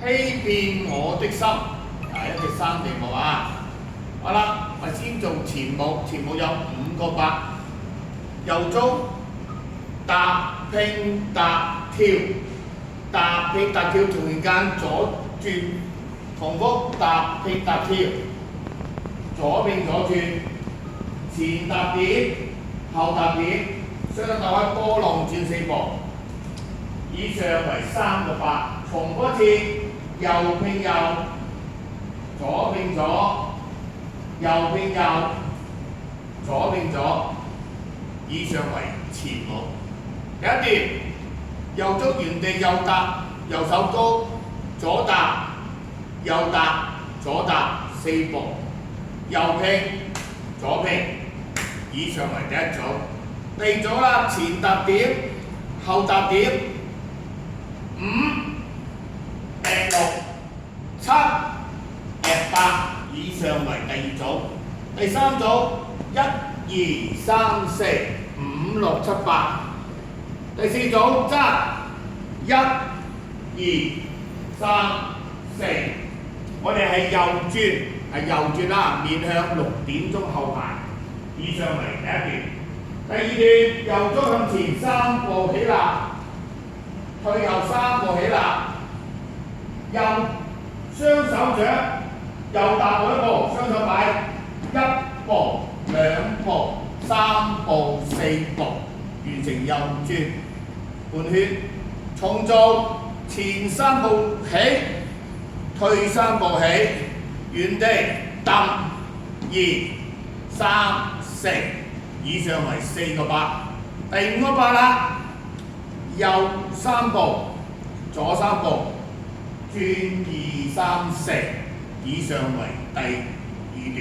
欺騙我的心，一隻三地木啊。好啦，我先做前木，前木有5個八，右足踏拼踏跳，踏拼踏跳同時間左轉，重複踏拼踏跳，左拼左轉，前踏點，後踏點，雙手打開波浪轉4步，以上為3個八。重複一次，右拼右，左拼左，右拼右，左拼左，以上為前木。第一段，右足原地右踏，右手高，左踏，右踏，左踏4步，右拼，左拼，以上為第一組。第二組啦，前踏點，後踏點，5、6、7、8，以上為第二組。第三組1、2、3、4、5、6、7、8。第四組揸1、2、3、4，我哋係右轉啦，面向6點鐘後排，以上為第一段。第二段右足向前3步起立，退後3步起立，右雙手掌，右踏步1步，雙手擺1步、2步、3步、4步，完成右轉半圈。重做前3步起，退3步起，原地揼2、3、4，以上為4個八。第5個八啦，右3步，左3步，轉2、3、4，以上為第2段。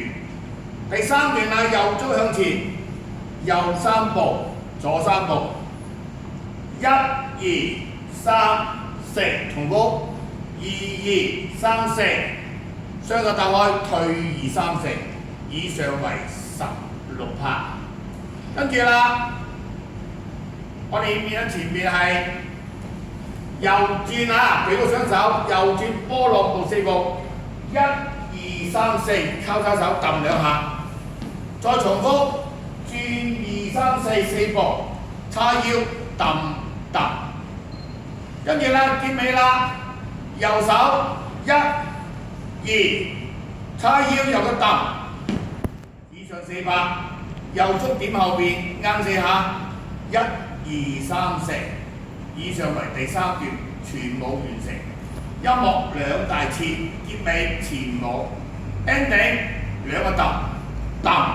第三段啦，右足向前，右3步，左3步，1、2、3、4，重複2、2、3、4，雙手打開，退2、3、4，以上為16拍。跟住啦，我哋面喺前面係右轉啊，舉高雙手，右轉波浪步4步，1、2、3、4，交叉手揼2下，再重複轉2、3、4 4步，叉腰揼揼。跟住啦，結尾啦，右手1、2，叉腰右腳揼，以上4拍。右足點後邊啱4下，1、2、3、4，以上為第3段全舞完成。音樂2大切，結尾前舞 ending 2個揼揼。